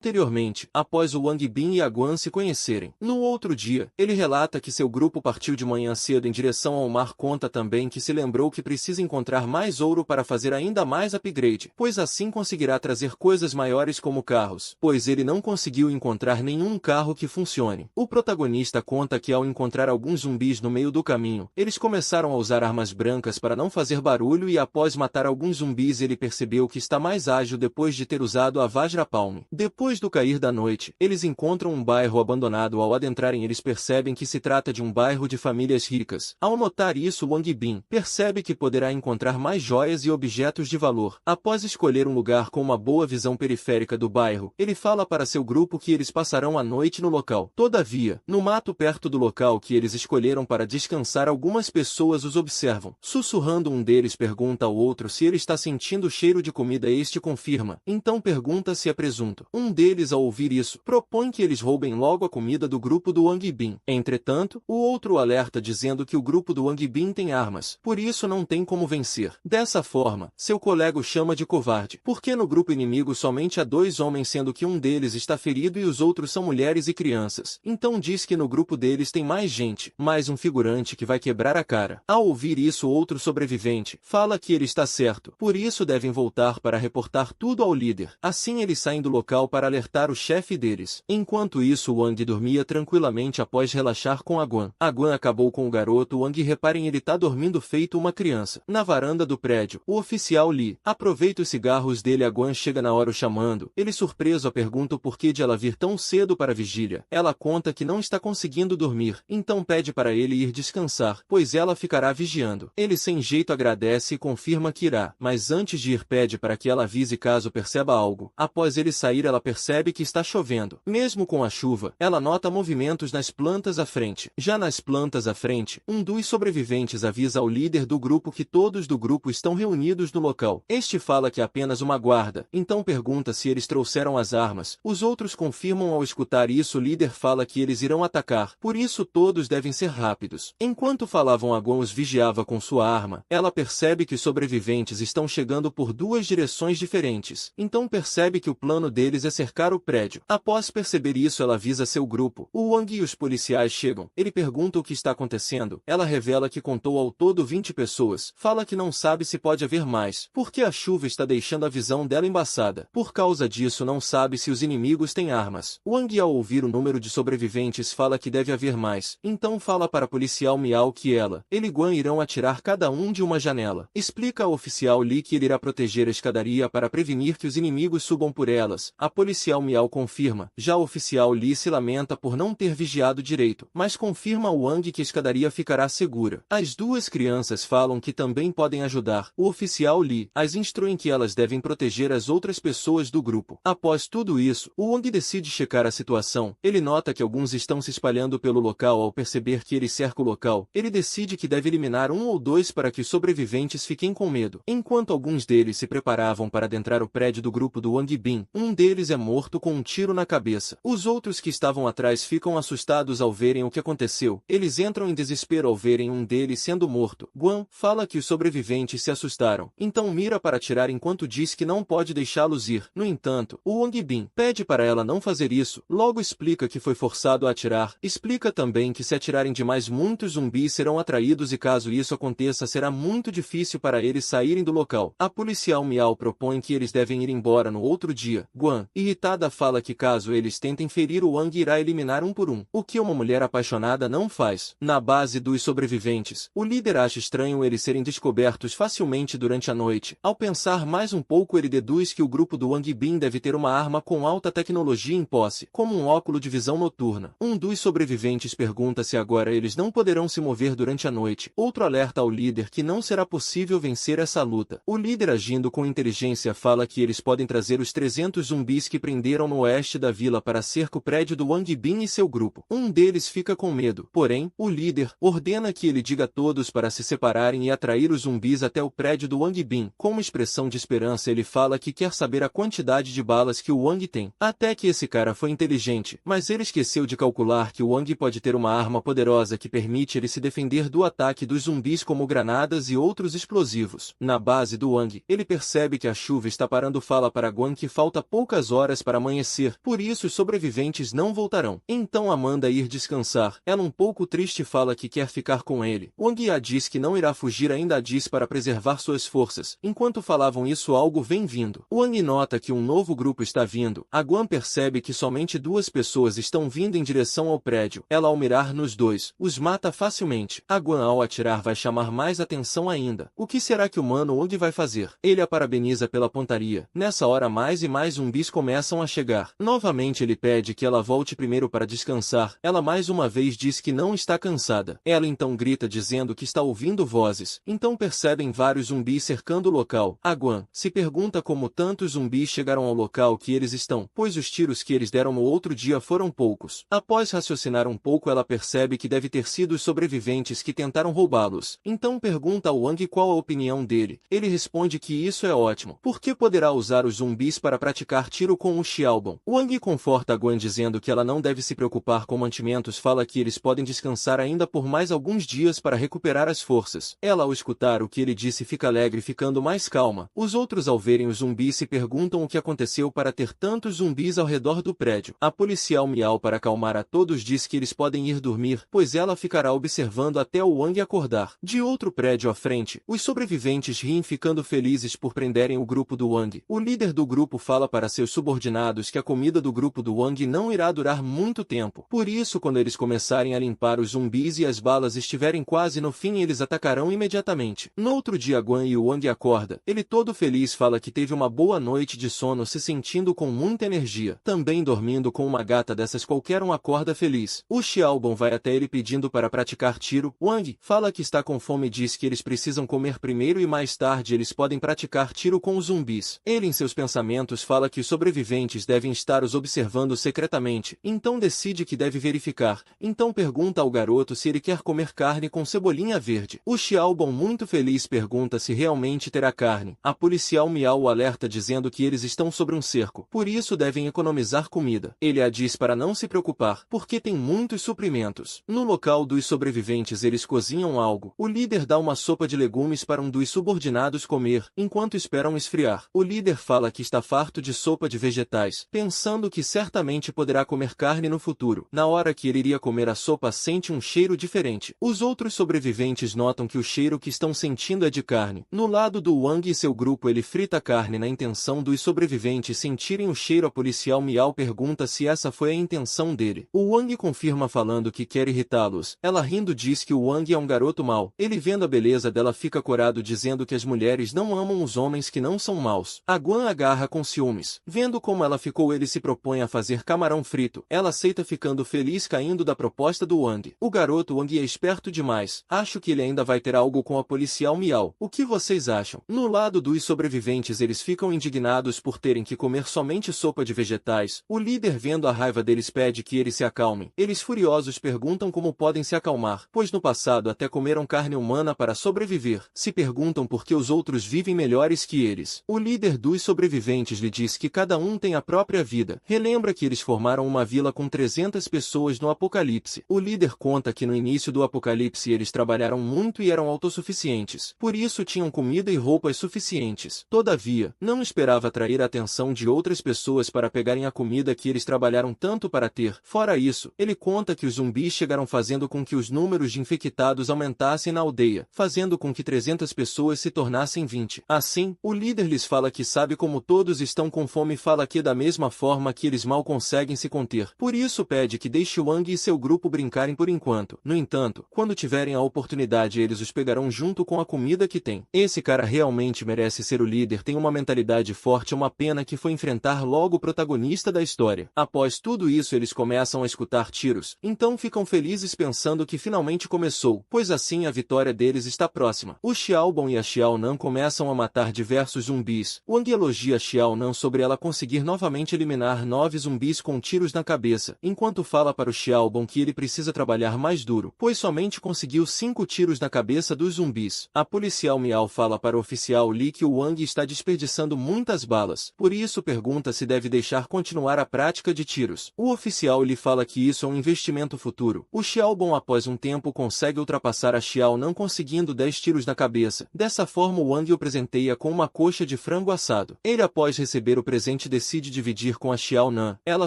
Anteriormente, após o Wang Bin e a Guan se conhecerem. No outro dia, ele relata que seu grupo partiu de manhã cedo em direção ao mar. Conta também que se lembrou que precisa encontrar mais ouro para fazer ainda mais upgrade, pois assim conseguirá trazer coisas maiores como carros, pois ele não conseguiu encontrar nenhum carro que funcione. O protagonista conta que ao encontrar alguns zumbis no meio do caminho, eles começaram a usar armas brancas para não fazer barulho e após matar alguns zumbis ele percebeu que está mais ágil depois de ter usado a Vajrapalm. Depois do cair da noite, eles encontram um bairro abandonado. Ao adentrarem eles percebem que se trata de um bairro de famílias ricas. Ao notar isso, Wang Bin percebe que poderá encontrar mais joias e objetos de valor. Após escolher um lugar com uma boa visão periférica do bairro, ele fala para seu grupo que eles passarão a noite no local. Todavia, no mato perto do local que eles escolheram para descansar, algumas pessoas os observam. Sussurrando, um deles pergunta ao outro se ele está sentindo o cheiro de comida. Este confirma. Então pergunta se é presunto. Um deles, ao ouvir isso, propõe que eles roubem logo a comida do grupo do Wang Bin. Entretanto, o outro o alerta dizendo que o grupo do Wang Bin tem armas, por isso não tem como vencer. Dessa forma, seu colega o chama de covarde, porque no grupo inimigo somente há 2 homens, sendo que um deles está ferido e os outros são mulheres e crianças. Então diz que no grupo deles tem mais gente, mais um figurante que vai quebrar a cara. Ao ouvir isso, outro sobrevivente fala que ele está certo, por isso devem voltar para reportar tudo ao líder. Assim eles saem do local para alertar o chefe deles. Enquanto isso, Wang dormia tranquilamente após relaxar com a Guan. A Guan acabou com o garoto Wang. Reparem, ele tá dormindo feito uma criança. Na varanda do prédio, o oficial Li aproveita os cigarros dele. A Guan chega na hora o chamando. Ele, surpreso, pergunta o porquê de ela vir tão cedo para a vigília. Ela conta que não está conseguindo dormir, então pede para ele ir descansar, pois ela ficará vigiando. Ele sem jeito agradece e confirma que irá, mas antes de ir pede para que ela avise caso perceba algo. Após ele sair, ela percebe que está chovendo. Mesmo com a chuva, ela nota movimentos nas plantas à frente. Já nas plantas à frente, um dos sobreviventes avisa ao líder do grupo que todos do grupo estão reunidos no local. Este fala que é apenas uma guarda, então pergunta se eles trouxeram as armas. Os outros confirmam. Ao escutar isso, o líder fala que eles irão atacar, por isso todos devem ser rápidos. Enquanto falavam, a Guan os vigiava com sua arma. Ela percebe que os sobreviventes estão chegando por 2 direções diferentes, então percebe que o plano deles é cercar o prédio. Após perceber isso, ela avisa seu grupo. O Wang e os policiais chegam. Ele pergunta o que está acontecendo. Ela revela que contou ao todo 20 pessoas. Fala que não sabe se pode haver mais, porque a chuva está deixando a visão dela embaçada. Por causa disso, não sabe se os inimigos têm armas. Wang, ao ouvir o número de sobreviventes, fala que deve haver mais. Então fala para a policial Miao que ela e Guan irão atirar cada um de uma janela. Explica ao oficial Li que ele irá proteger a escadaria para prevenir que os inimigos subam por elas. A policial Miao confirma. Já o oficial Li se lamenta por não ter vigiado direito, mas confirma ao Wang que a escadaria ficará segura. As 2 crianças falam que também podem ajudar. O oficial Li as instrui que elas devem proteger as outras pessoas do grupo. Após tudo isso, o Wang decide checar a situação. Ele nota que alguns estão se espalhando pelo local. Ao perceber que ele cerca o local, ele decide que deve eliminar 1 ou 2 para que os sobreviventes fiquem com medo. Enquanto alguns deles se preparavam para adentrar o prédio do grupo do Wang Bin, um deles é morto com um tiro na cabeça. Os outros que estavam atrás ficam assustados ao verem o que aconteceu. Eles entram em desespero ao verem um deles sendo morto. Guan fala que os sobreviventes se assustaram, então mira para atirar enquanto diz que não pode deixá-los ir. No entanto, o Wang Bin pede para ela não fazer isso. Logo explica que foi forçado a atirar. Explica também que se atirarem demais, muitos zumbis serão atraídos e caso isso aconteça, será muito difícil para eles saírem do local. A policial Miao propõe que eles devem ir embora no outro dia. Guan, irritada, fala que caso eles tentem ferir o Wang, irá eliminar um por um, o que uma mulher apaixonada não faz. Na base dos sobreviventes, o líder acha estranho eles serem descobertos facilmente durante a noite. Ao pensar mais um pouco, ele deduz que o grupo do Wang Bin deve ter uma arma com alta tecnologia em posse, como um óculo de visão noturna. Um dos sobreviventes pergunta se agora eles não poderão se mover durante a noite. Outro alerta ao líder que não será possível vencer essa luta. O líder, agindo com inteligência, fala que eles podem trazer os 300 zumbis que prenderam no oeste da vila para cercar o prédio do Wang Bin e seu grupo. Um deles fica com medo, porém, o líder ordena que ele diga a todos para se separarem e atrair os zumbis até o prédio do Wang Bin. Com uma expressão de esperança, ele fala que quer saber a quantidade de balas que o Wang tem. Até que esse cara foi inteligente, mas ele esqueceu de calcular que o Wang pode ter uma arma poderosa que permite ele se defender do ataque dos zumbis, como granadas e outros explosivos. Na base do Wang, ele percebe que a chuva está parando. Fala para Guan que falta poucas horas horas para amanhecer, por isso os sobreviventes não voltarão. Então a manda ir descansar. Ela um pouco triste fala que quer ficar com ele. Wang a diz que não irá fugir, ainda a diz para preservar suas forças. Enquanto falavam isso, algo vem vindo. Wang nota que um novo grupo está vindo. A Guan percebe que somente 2 pessoas estão vindo em direção ao prédio. Ela, ao mirar nos 2, os mata facilmente. A Guan, ao atirar, vai chamar mais atenção ainda. O que será que o Mano Wang vai fazer? Ele a parabeniza pela pontaria. Nessa hora, mais e mais zumbis começam a chegar. Novamente ele pede que ela volte primeiro para descansar. Ela mais uma vez diz que não está cansada. Ela então grita dizendo que está ouvindo vozes. Então percebem vários zumbis cercando o local. A Guan se pergunta como tantos zumbis chegaram ao local que eles estão, pois os tiros que eles deram no outro dia foram poucos. Após raciocinar um pouco, ela percebe que deve ter sido os sobreviventes que tentaram roubá-los. Então pergunta ao Wang qual a opinião dele. Ele responde que isso é ótimo, porque poderá usar os zumbis para praticar tiro com o Xiaobon. Wang conforta a Guan dizendo que ela não deve se preocupar com mantimentos, fala que eles podem descansar ainda por mais alguns dias para recuperar as forças. Ela, ao escutar o que ele disse, fica alegre, ficando mais calma. Os outros, ao verem os zumbis, se perguntam o que aconteceu para ter tantos zumbis ao redor do prédio. A policial Miao, para acalmar a todos, diz que eles podem ir dormir, pois ela ficará observando até o Wang acordar. De outro prédio à frente, os sobreviventes riem, ficando felizes por prenderem o grupo do Wang. O líder do grupo fala para seus subordinados que a comida do grupo do Wang não irá durar muito tempo. Por isso, quando eles começarem a limpar os zumbis e as balas estiverem quase no fim, eles atacarão imediatamente. No outro dia, Guan e o Wang acorda. Ele, todo feliz, fala que teve uma boa noite de sono, se sentindo com muita energia. Também dormindo com uma gata dessas qualquer um acorda feliz. O Xiaobon vai até ele pedindo para praticar tiro. Wang fala que está com fome e diz que eles precisam comer primeiro e mais tarde eles podem praticar tiro com os zumbis. Ele, em seus pensamentos, fala que os sobreviventes devem estar os observando secretamente. Então decide que deve verificar. Então pergunta ao garoto se ele quer comer carne com cebolinha verde. O Xiaobon, muito feliz, pergunta se realmente terá carne. A policial Miao o alerta dizendo que eles estão sobre um cerco, por isso devem economizar comida. Ele a diz para não se preocupar, porque tem muitos suprimentos. No local dos sobreviventes, eles cozinham algo. O líder dá uma sopa de legumes para um dos subordinados comer, enquanto esperam esfriar. O líder fala que está farto de sopa de vegetais, pensando que certamente poderá comer carne no futuro. Na hora que ele iria comer a sopa, sente um cheiro diferente. Os outros sobreviventes notam que o cheiro que estão sentindo é de carne. No lado do Wang e seu grupo, ele frita a carne na intenção dos sobreviventes sentirem o cheiro. A policial Miao pergunta se essa foi a intenção dele. O Wang confirma falando que quer irritá-los. Ela, rindo, diz que o Wang é um garoto mau. Ele, vendo a beleza dela, fica corado dizendo que as mulheres não amam os homens que não são maus. A Guan agarra com ciúmes. Vendo como ela ficou, ele se propõe a fazer camarão frito. Ela aceita, ficando feliz, caindo da proposta do Wang. O garoto Wang é esperto demais. Acho que ele ainda vai ter algo com a policial Miao. O que vocês acham? No lado dos sobreviventes, eles ficam indignados por terem que comer somente sopa de vegetais. O líder, vendo a raiva deles, pede que eles se acalmem. Eles, furiosos, perguntam como podem se acalmar, pois no passado até comeram carne humana para sobreviver. Se perguntam por que os outros vivem melhores que eles. O líder dos sobreviventes lhe diz que cada um tem a própria vida. Relembra que eles formaram uma vila com 300 pessoas no Apocalipse. O líder conta que no início do Apocalipse eles trabalharam muito e eram autossuficientes. Por isso tinham comida e roupas suficientes. Todavia, não esperava atrair a atenção de outras pessoas para pegarem a comida que eles trabalharam tanto para ter. Fora isso, ele conta que os zumbis chegaram, fazendo com que os números de infectados aumentassem na aldeia, fazendo com que 300 pessoas se tornassem 20. Assim, o líder lhes fala que sabe como todos estão com fome e fala que da mesma forma que eles mal conseguem se conter. Por isso pede que deixe Wang e seu grupo brincarem por enquanto. No entanto, quando tiverem a oportunidade, eles os pegarão junto com a comida que tem. Esse cara realmente merece ser o líder, tem uma mentalidade forte, é uma pena que foi enfrentar logo o protagonista da história. Após tudo isso, eles começam a escutar tiros, então ficam felizes pensando que finalmente começou, pois assim a vitória deles está próxima. O Xiaobon e a Xiaonan começam a matar diversos zumbis. Wang elogia Xiaonan sobre ela conseguir novamente eliminar 9 zumbis com tiros na cabeça, enquanto fala para o Xiaobon que ele precisa trabalhar mais duro, pois somente conseguiu 5 tiros na cabeça dos zumbis. A policial Miao fala para o oficial Li que o Wang está desperdiçando muitas balas, por isso pergunta se deve deixar continuar a prática de tiros. O oficial lhe fala que isso é um investimento futuro. O Xiaobon, após um tempo, consegue ultrapassar a Xiao, não conseguindo 10 tiros na cabeça. Dessa forma, o Wang o presenteia com uma coxa de frango assado. Ele, após receber o presente, decide dividir com a Xiao Nan. Ela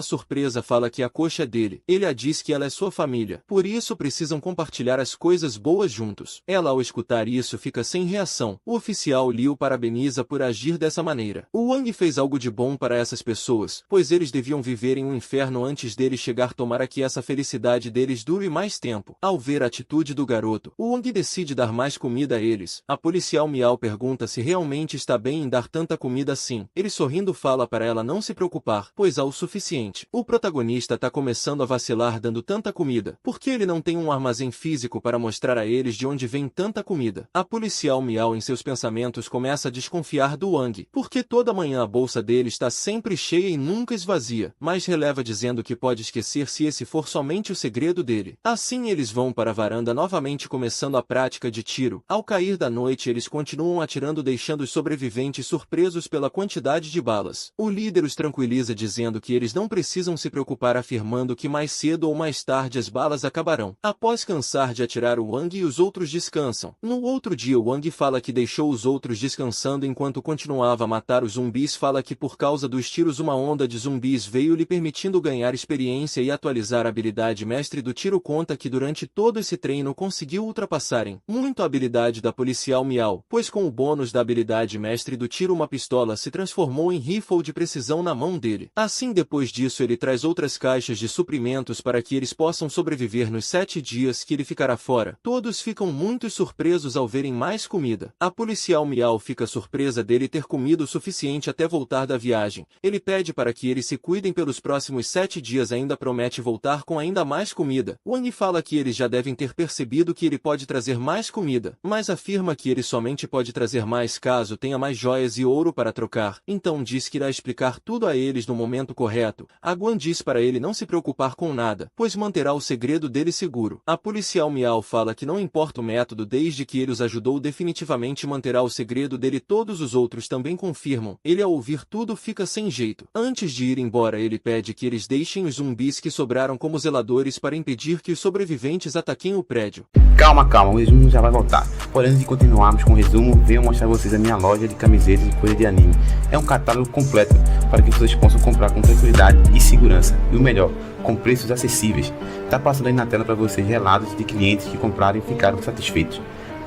surpresa fala que a coxa é dele. Ele a diz que ela é sua família. Por isso precisam compartilhar as coisas boas juntos. Ela ao escutar isso fica sem reação. O oficial Li o parabeniza por agir dessa maneira. O Wang fez algo de bom para essas pessoas, pois eles deviam viver em um inferno antes dele chegar. Tomara que essa felicidade deles dure mais tempo. Ao ver a atitude do garoto, o Wang decide dar mais comida a eles. A policial Miao pergunta se realmente está bem em dar tanta comida assim. Ele sorrindo fala para ela não se preocupar, pois há o suficiente. O protagonista tá começando a vacilar dando tanta comida, porque ele não tem um armazém físico para mostrar a eles de onde vem tanta comida. A policial Miao em seus pensamentos começa a desconfiar do Wang, porque toda manhã a bolsa dele está sempre cheia e nunca esvazia, mas releva dizendo que pode esquecer se esse for somente o segredo dele. Assim eles vão para a varanda novamente começando a prática de tiro. Ao cair da noite eles continuam atirando deixando os sobreviventes surpresos pela quantidade de balas. O líder os tranquiliza dizendo que eles não precisam se preocupar afirmando que mais cedo ou mais tarde as balas acabarão. Após cansar de atirar o Wang e os outros descansam. No outro dia o Wang fala que deixou os outros descansando enquanto continuava a matar os zumbis. Fala que por causa dos tiros uma onda de zumbis veio lhe permitindo ganhar experiência e atualizar a habilidade. Mestre do tiro conta que durante todo esse treino conseguiu ultrapassarem muito a habilidade da policial Miao, pois com o bônus da habilidade mestre do tiro uma pistola se transformou em rifle de precisão na mão dele. Assim depois disso ele traz outras caixas de suprimentos para que eles possam sobreviver nos 7 dias que ele ficará fora. Todos ficam muito surpresos ao verem mais comida. A policial Miao fica surpresa dele ter comido o suficiente até voltar da viagem. Ele pede para que eles se cuidem pelos próximos 7 dias, ainda promete voltar com ainda mais comida. Wang fala que eles já devem ter percebido que ele pode trazer mais comida, mas afirma que ele somente pode trazer mais caso tenha mais joias e ouro para trocar. Então diz que irá explicar tudo a eles no momento correto. A Guan diz para ele não se preocupar com nada, pois manterá o segredo dele seguro. A policial Miao fala que não importa o método desde que ele os ajudou definitivamente manterá o segredo dele. Todos os outros também confirmam. Ele ao ouvir tudo fica sem jeito. Antes de ir embora ele pede que eles deixem os zumbis que sobraram como zeladores para impedir que os sobreviventes ataquem o prédio. Calma, o resumo já vai voltar. Porém, antes de continuarmos com o resumo, venho mostrar a vocês a minha loja de camisetas e coisa de anime. É um catálogo completo para que vocês possam comprar com tranquilidade e segurança. E o melhor, com preços acessíveis. Tá passando aí na tela para vocês relatos de clientes que compraram e ficaram satisfeitos.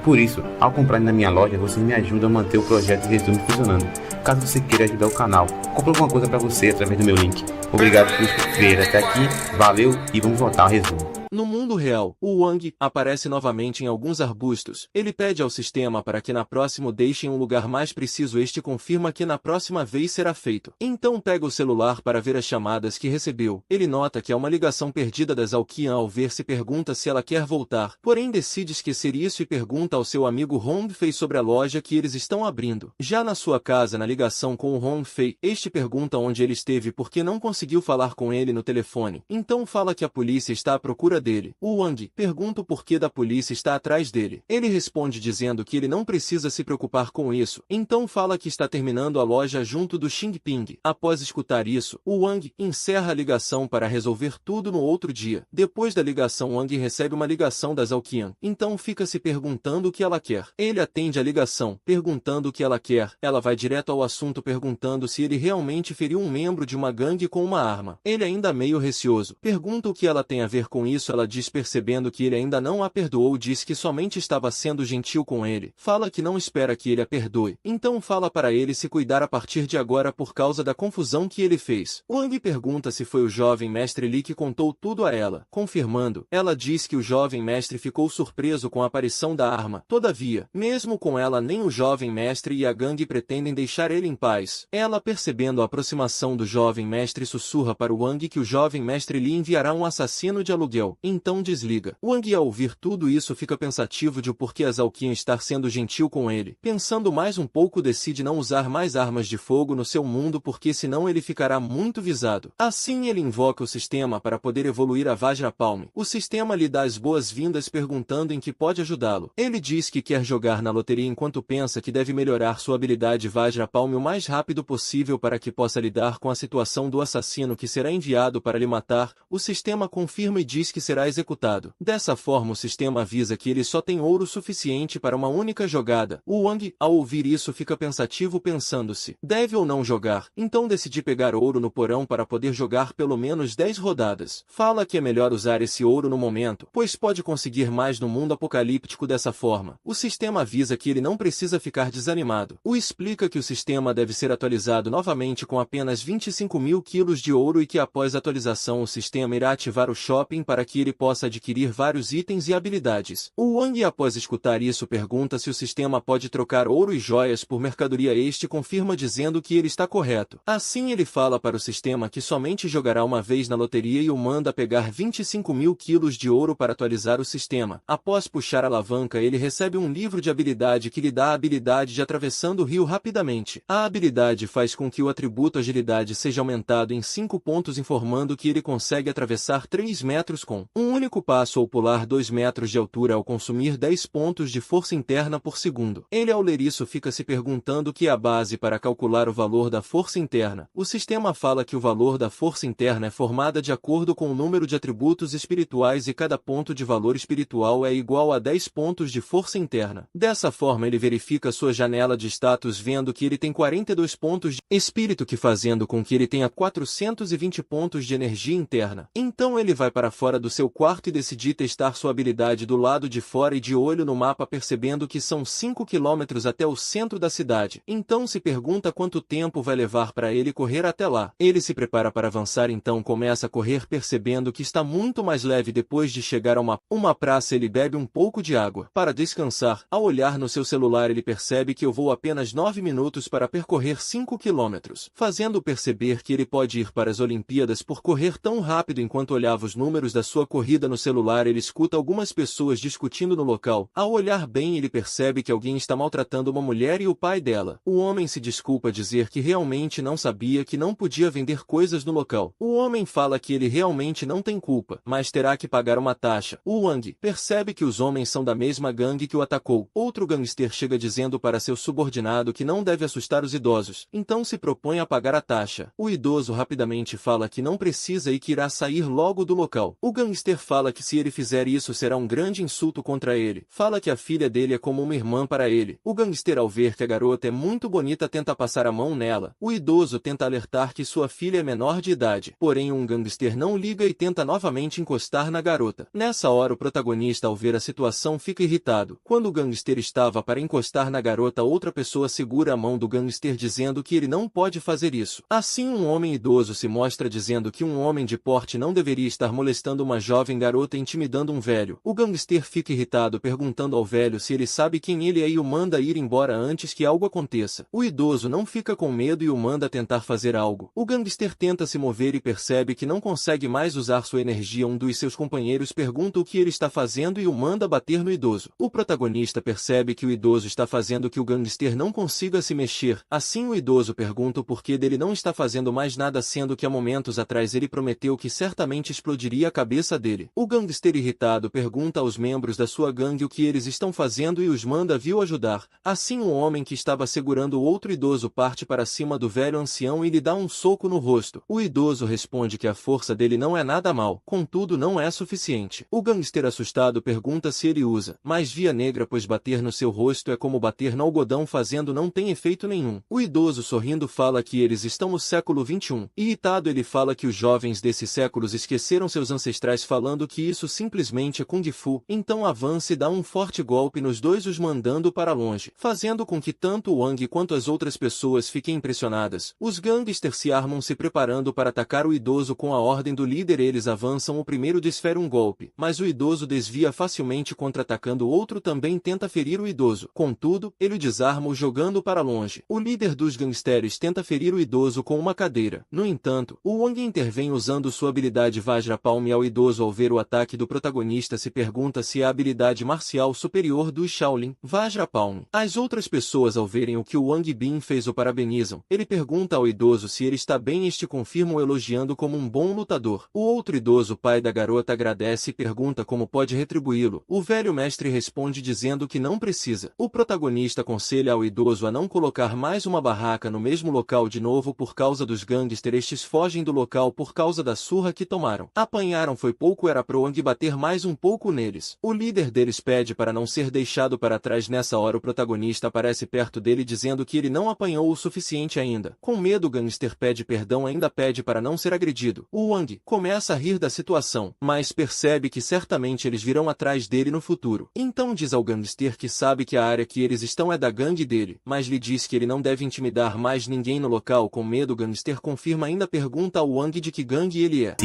Por isso, ao comprar na minha loja, vocês me ajudam a manter o projeto de resumo funcionando. Caso você queira ajudar o canal, compre alguma coisa para você através do meu link. Obrigado por ver até aqui, valeu e vamos voltar ao resumo. No mundo real, o Wang aparece novamente em alguns arbustos. Ele pede ao sistema para que na próxima deixem um lugar mais preciso. Este confirma que na próxima vez será feito. Então pega o celular para ver as chamadas que recebeu. Ele nota que há uma ligação perdida da Zhao Qian. Ao ver se pergunta se ela quer voltar. Porém decide esquecer isso e pergunta ao seu amigo Hong Fei sobre a loja que eles estão abrindo. Já na sua casa na ligação com o Hong Fei, este pergunta onde ele esteve porque não conseguiu falar com ele no telefone. Então fala que a polícia está à procura dele. O Wang pergunta o porquê da polícia está atrás dele. Ele responde dizendo que ele não precisa se preocupar com isso. Então fala que está terminando a loja junto do Xingping. Após escutar isso, o Wang encerra a ligação para resolver tudo no outro dia. Depois da ligação, Wang recebe uma ligação da Zhao Qian. Então fica se perguntando o que ela quer. Ele atende a ligação, perguntando o que ela quer. Ela vai direto ao assunto perguntando se ele realmente feriu um membro de uma gangue com uma arma. Ele ainda meio receoso. Pergunta o que ela tem a ver com isso. Ela diz percebendo que ele ainda não a perdoou, diz que somente estava sendo gentil com ele. Fala que não espera que ele a perdoe. Então fala para ele se cuidar a partir de agora por causa da confusão que ele fez. Wang pergunta se foi o jovem mestre Li que contou tudo a ela. Confirmando, ela diz que o jovem mestre ficou surpreso com a aparição da arma. Todavia, mesmo com ela nem o jovem mestre e a gangue pretendem deixar ele em paz. Ela percebendo a aproximação do jovem mestre sussurra para o Wang que o jovem mestre Li enviará um assassino de aluguel. Então desliga. Wang ao ouvir tudo isso fica pensativo de o porquê a Zhao Qian estar sendo gentil com ele. Pensando mais um pouco decide não usar mais armas de fogo no seu mundo porque senão ele ficará muito visado. Assim ele invoca o sistema para poder evoluir a Vajrapalm. O sistema lhe dá as boas-vindas perguntando em que pode ajudá-lo. Ele diz que quer jogar na loteria enquanto pensa que deve melhorar sua habilidade Vajrapalm o mais rápido possível para que possa lidar com a situação do assassino que será enviado para lhe matar. O sistema confirma e diz que será executado executado. Dessa forma o sistema avisa que ele só tem ouro suficiente para uma única jogada. O Wang, ao ouvir isso, fica pensativo pensando se deve ou não jogar. Então decidi pegar ouro no porão para poder jogar pelo menos 10 rodadas. Fala que é melhor usar esse ouro no momento, pois pode conseguir mais no mundo apocalíptico dessa forma. O sistema avisa que ele não precisa ficar desanimado. O explica que o sistema deve ser atualizado novamente com apenas 25.000 quilos de ouro e que após a atualização o sistema irá ativar o shopping para que ele possa adquirir vários itens e habilidades. O Wang, após escutar isso, pergunta se o sistema pode trocar ouro e joias por mercadoria. Este confirma dizendo que ele está correto. Assim ele fala para o sistema que somente jogará uma vez na loteria e o manda pegar 25.000 quilos de ouro para atualizar o sistema. Após puxar a alavanca, ele recebe um livro de habilidade que lhe dá a habilidade de atravessando o rio rapidamente. A habilidade faz com que o atributo agilidade seja aumentado em 5 pontos, informando que ele consegue atravessar 3 metros com um único passo ou pular 2 metros de altura ao consumir 10 pontos de força interna por segundo. Ele, ao ler isso, fica se perguntando o que é a base para calcular o valor da força interna. O sistema fala que o valor da força interna é formada de acordo com o número de atributos espirituais e cada ponto de valor espiritual é igual a 10 pontos de força interna. Dessa forma ele verifica sua janela de status vendo que ele tem 42 pontos de espírito, que fazendo com que ele tenha 420 pontos de energia interna. Então ele vai para fora do seu quarto e decide testar sua habilidade do lado de fora e de olho no mapa, percebendo que são 5 quilômetros até o centro da cidade. Então se pergunta quanto tempo vai levar para ele correr até lá. Ele se prepara para avançar, então começa a correr, percebendo que está muito mais leve. Depois de chegar a uma praça, ele bebe um pouco de água para descansar. Ao olhar no seu celular, ele percebe que eu vou apenas 9 minutos para percorrer 5 quilômetros, fazendo perceber que ele pode ir para as Olimpíadas por correr tão rápido. Enquanto olhava os números da sua corrida no celular, ele escuta algumas pessoas discutindo no local. Ao olhar bem, ele percebe que alguém está maltratando uma mulher e o pai dela. O homem se desculpa, dizer que realmente não sabia que não podia vender coisas no local. O homem fala que ele realmente não tem culpa, mas terá que pagar uma taxa. O Wang percebe que os homens são da mesma gangue que o atacou. Outro gangster chega dizendo para seu subordinado que não deve assustar os idosos, então se propõe a pagar a taxa. O idoso rapidamente fala que não precisa e que irá sair logo do local. O gangster fala que se ele fizer isso será um grande insulto contra ele. Fala que a filha dele é como uma irmã para ele. O gangster, ao ver que a garota é muito bonita, tenta passar a mão nela. O idoso tenta alertar que sua filha é menor de idade. Porém, um gangster não liga e tenta novamente encostar na garota. Nessa hora, o protagonista, ao ver a situação, fica irritado. Quando o gangster estava para encostar na garota, outra pessoa segura a mão do gangster, dizendo que ele não pode fazer isso. Assim, um homem idoso se mostra, dizendo que um homem de porte não deveria estar molestando uma jovem garota, intimidando um velho. O gangster fica irritado, perguntando ao velho se ele sabe quem ele é e o manda ir embora antes que algo aconteça. O idoso não fica com medo e o manda tentar fazer algo. O gangster tenta se mover e percebe que não consegue mais usar sua energia. Um dos seus companheiros pergunta o que ele está fazendo e o manda bater no idoso. O protagonista percebe que o idoso está fazendo que o gangster não consiga se mexer. Assim, o idoso pergunta o porquê dele não está fazendo mais nada, sendo que há momentos atrás ele prometeu que certamente explodiria a cabeça dele. O gangster, irritado, pergunta aos membros da sua gangue o que eles estão fazendo e os manda vir ajudar. Assim, um homem que estava segurando o outro idoso parte para cima do velho ancião e lhe dá um soco no rosto. O idoso responde que a força dele não é nada mal, contudo não é suficiente. O gangster, assustado, pergunta se ele usa mais via negra, pois bater no seu rosto é como bater no algodão fazendo não tem efeito nenhum. O idoso, sorrindo, fala que eles estão no século 21. Irritado, ele fala que os jovens desses séculos esqueceram seus ancestrais, falando que isso simplesmente é Kung Fu. Então avança e dá um forte golpe nos dois, os mandando para longe, fazendo com que tanto o Wang quanto as outras pessoas fiquem impressionadas. Os gangsters se armam, se preparando para atacar o idoso com a ordem do líder. Eles avançam, o primeiro desfere um golpe, mas o idoso desvia facilmente, contra-atacando. O outro também tenta ferir o idoso, contudo, ele o desarma, o jogando para longe. O líder dos gangsters tenta ferir o idoso com uma cadeira. No entanto, o Wang intervém usando sua habilidade Vajrapalm. Ao idoso, ao ver o ataque do protagonista, se pergunta se é a habilidade marcial superior do Shaolin Vajrapalm. As outras pessoas, ao verem o que o Wang Bin fez, o parabenizam. Ele pergunta ao idoso se ele está bem, este confirma, o elogiando como um bom lutador. O outro idoso, pai da garota, agradece e pergunta como pode retribuí-lo. O velho mestre responde dizendo que não precisa. O protagonista aconselha ao idoso a não colocar mais uma barraca no mesmo local de novo por causa dos gangsters. Estes fogem do local por causa da surra que tomaram. Apanharam foi pouco, era para pro Wang bater mais um pouco neles. O líder deles pede para não ser deixado para trás. Nessa hora o protagonista aparece perto dele dizendo que ele não apanhou o suficiente ainda. Com medo, o gangster pede perdão, ainda pede para não ser agredido. O Wang começa a rir da situação, mas percebe que certamente eles virão atrás dele no futuro. Então diz ao gangster que sabe que a área que eles estão é da gangue dele, mas lhe diz que ele não deve intimidar mais ninguém no local. Com medo, o gangster confirma, ainda pergunta ao Wang de que gangue ele é.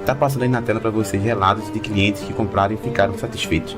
Tá passando aí na tela para vocês relatos de clientes que compraram e ficaram satisfeitos.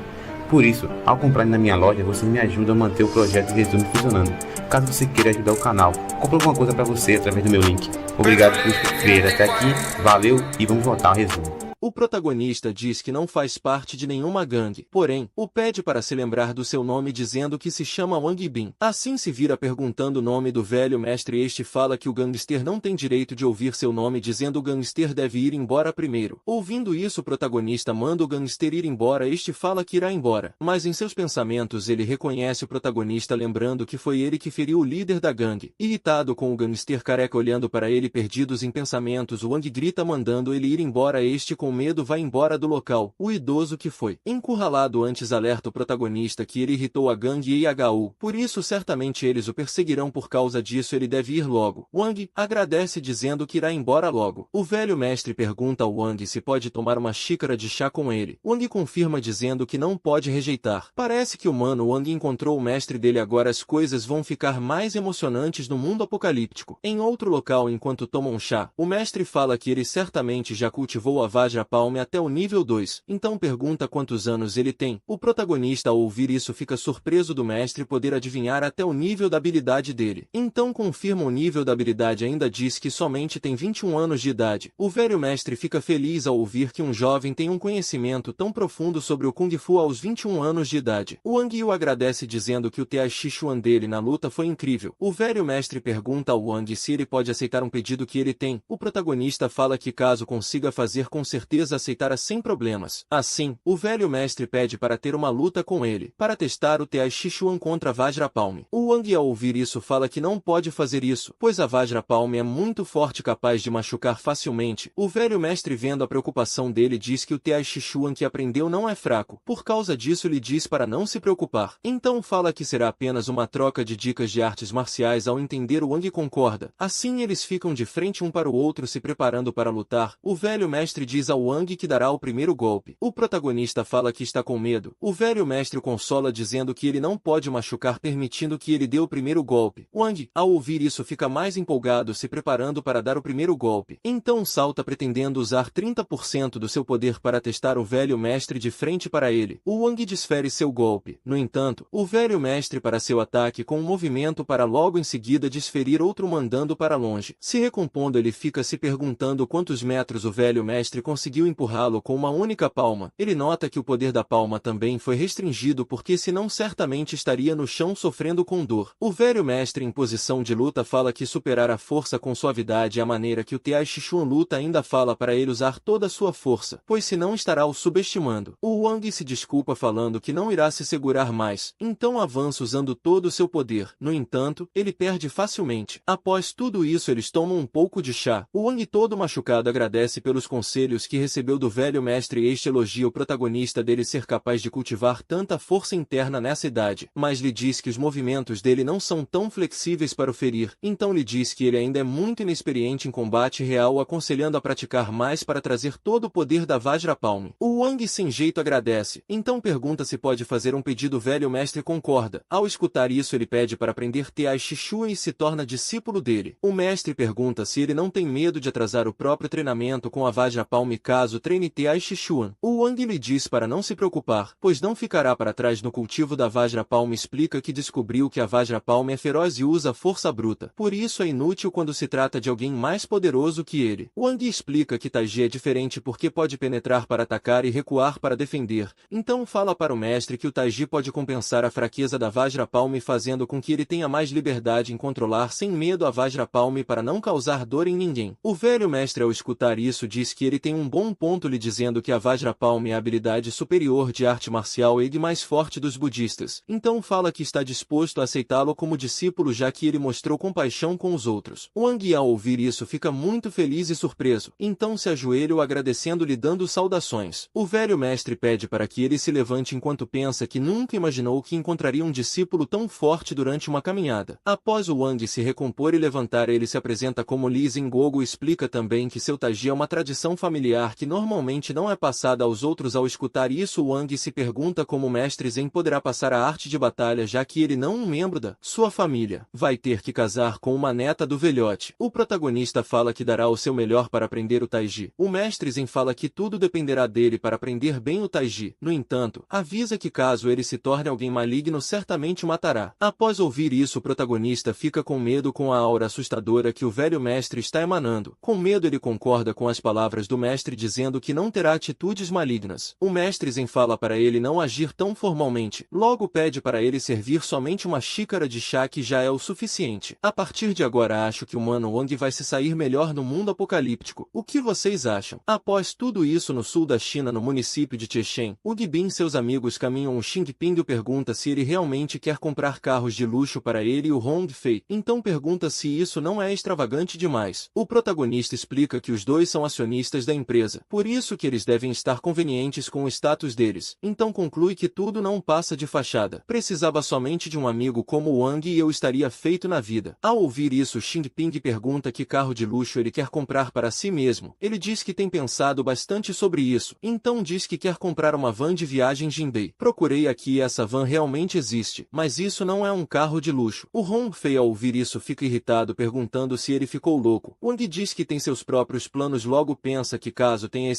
Por isso, ao comprar na minha loja, você me ajuda a manter o projeto de resumo funcionando. Caso você queira ajudar o canal, compre alguma coisa para você através do meu link. Obrigado por ver até aqui, valeu e vamos voltar ao resumo. O protagonista diz que não faz parte de nenhuma gangue, porém, o pede para se lembrar do seu nome dizendo que se chama Wang Bin. Assim se vira perguntando o nome do velho mestre. Este fala que o gangster não tem direito de ouvir seu nome, dizendo o gangster deve ir embora primeiro. Ouvindo isso, o protagonista manda o gangster ir embora. Este fala que irá embora, mas em seus pensamentos ele reconhece o protagonista, lembrando que foi ele que feriu o líder da gangue. Irritado com o gangster careca olhando para ele perdidos em pensamentos, o Wang grita mandando ele ir embora. Este com medo vai embora do local. O idoso que foi encurralado antes alerta o protagonista que ele irritou a gangue IHU, por isso certamente eles o perseguirão. Por causa disso ele deve ir logo. Wang agradece dizendo que irá embora logo. O velho mestre pergunta ao Wang se pode tomar uma xícara de chá com ele. Wang confirma dizendo que não pode rejeitar. Parece que o mano Wang encontrou o mestre dele. Agora as coisas vão ficar mais emocionantes no mundo apocalíptico. Em outro local, enquanto tomam chá, o mestre fala que ele certamente já cultivou a Vajrapalm até o nível 2, então pergunta quantos anos ele tem. O protagonista, ao ouvir isso, fica surpreso do mestre poder adivinhar até o nível da habilidade dele. Então confirma o nível da habilidade, ainda diz que somente tem 21 anos de idade. O velho mestre fica feliz ao ouvir que um jovem tem um conhecimento tão profundo sobre o Kung Fu aos 21 anos de idade. O Wang o agradece dizendo que o Tai Chi Chuan dele na luta foi incrível. O velho mestre pergunta ao Wang se ele pode aceitar um pedido que ele tem. O protagonista fala que caso consiga fazer, com certeza aceitará sem problemas. Assim, o velho mestre pede para ter uma luta com ele, para testar o Tai Chi Chuan contra a Vajrapalm. O Wang, ao ouvir isso, fala que não pode fazer isso, pois a Vajrapalm é muito forte, capaz de machucar facilmente. O velho mestre, vendo a preocupação dele, diz que o Tai Chi Chuan que aprendeu não é fraco. Por causa disso, lhe diz para não se preocupar. Então fala que será apenas uma troca de dicas de artes marciais. Ao entender, o Wang concorda. Assim eles ficam de frente um para o outro, se preparando para lutar. O velho mestre diz ao Wang que dará o primeiro golpe. O protagonista fala que está com medo. O velho mestre o consola dizendo que ele não pode machucar, permitindo que ele dê o primeiro golpe. Wang, ao ouvir isso, fica mais empolgado, se preparando para dar o primeiro golpe. Então salta, pretendendo usar 30% do seu poder para testar o velho mestre de frente para ele. O Wang desfere seu golpe. No entanto, o velho mestre para seu ataque com um movimento para logo em seguida desferir outro, mandando para longe. Se recompondo, ele fica se perguntando quantos metros o velho mestre conseguiu empurrá-lo com uma única palma. Ele nota que o poder da palma também foi restringido, porque senão certamente estaria no chão sofrendo com dor. O velho mestre, em posição de luta, fala que superar a força com suavidade é a maneira que o Tai Chi Chuan luta. Ainda fala para ele usar toda a sua força, pois senão estará o subestimando. O Wang se desculpa falando que não irá se segurar mais, então avança usando todo o seu poder. No entanto, ele perde facilmente. Após tudo isso, eles tomam um pouco de chá. O Wang, todo machucado, agradece pelos conselhos que recebeu do velho mestre. Este elogia o protagonista dele ser capaz de cultivar tanta força interna nessa idade, mas lhe diz que os movimentos dele não são tão flexíveis para o ferir. Então lhe diz que ele ainda é muito inexperiente em combate real, aconselhando a praticar mais para trazer todo o poder da Vajrapalm. O Wang, sem jeito, agradece. Então pergunta se pode fazer um pedido. O velho mestre concorda. Ao escutar isso, ele pede para aprender Tai Chi Chuan e se torna discípulo dele. O mestre pergunta se ele não tem medo de atrasar o próprio treinamento com a Vajrapalm caso treine Tai Chi Chuan. O Wang lhe diz para não se preocupar, pois não ficará para trás no cultivo da Vajrapalm. Explica que descobriu que a Vajrapalm é feroz e usa força bruta, por isso é inútil quando se trata de alguém mais poderoso que ele. Wang explica que Taiji é diferente porque pode penetrar para atacar e recuar para defender. Então fala para o mestre que o Taiji pode compensar a fraqueza da Vajrapalm, fazendo com que ele tenha mais liberdade em controlar sem medo a Vajrapalm para não causar dor em ninguém. O velho mestre, ao escutar isso, diz que ele tem um bom ponto lhe dizendo que a Vajrapalm é a habilidade superior de arte marcial e mais forte dos budistas. Então fala que está disposto a aceitá-lo como discípulo já que ele mostrou compaixão com os outros. Wang, ao ouvir isso, fica muito feliz e surpreso. Então se ajoelha agradecendo-lhe dando saudações. O velho mestre pede para que ele se levante enquanto pensa que nunca imaginou que encontraria um discípulo tão forte durante uma caminhada. Após o Wang se recompor e levantar, ele se apresenta como Li Zingogo e explica também que seu Taiji é uma tradição familiar que normalmente não é passada aos outros. Ao escutar isso, Wang se pergunta como o mestre Zen poderá passar a arte de batalha já que ele não é um membro da sua família. Vai ter que casar com uma neta do velhote. O protagonista fala que dará o seu melhor para aprender o Taiji. O mestre Zen fala que tudo dependerá dele para aprender bem o Taiji. No entanto, avisa que caso ele se torne alguém maligno, certamente o matará. Após ouvir isso, o protagonista fica com medo com a aura assustadora que o velho mestre está emanando. Com medo, ele concorda com as palavras do mestre dizendo que não terá atitudes malignas. O mestre Zen fala para ele não agir tão formalmente. Logo pede para ele servir somente uma xícara de chá que já é o suficiente. A partir de agora acho que o Mano Wang vai se sair melhor no mundo apocalíptico. O que vocês acham? Após tudo isso, no sul da China, no município de Checheng, o Gibin e seus amigos caminham. O Xingping pergunta se ele realmente quer comprar carros de luxo para ele e o Hong Fei. Então pergunta se isso não é extravagante demais. O protagonista explica que os dois são acionistas da empresa, por isso que eles devem estar convenientes com o status deles. Então conclui que tudo não passa de fachada. Precisava somente de um amigo como o Wang e eu estaria feito na vida. Ao ouvir isso, Xingping pergunta que carro de luxo ele quer comprar para si mesmo. Ele diz que tem pensado bastante sobre isso, então diz que quer comprar uma van de viagem Jinbei. Procurei aqui e essa van realmente existe, mas isso não é um carro de luxo. O Hong Fei ao ouvir isso fica irritado perguntando se ele ficou louco. Wang diz que tem seus próprios planos, logo pensa que caso tenha esse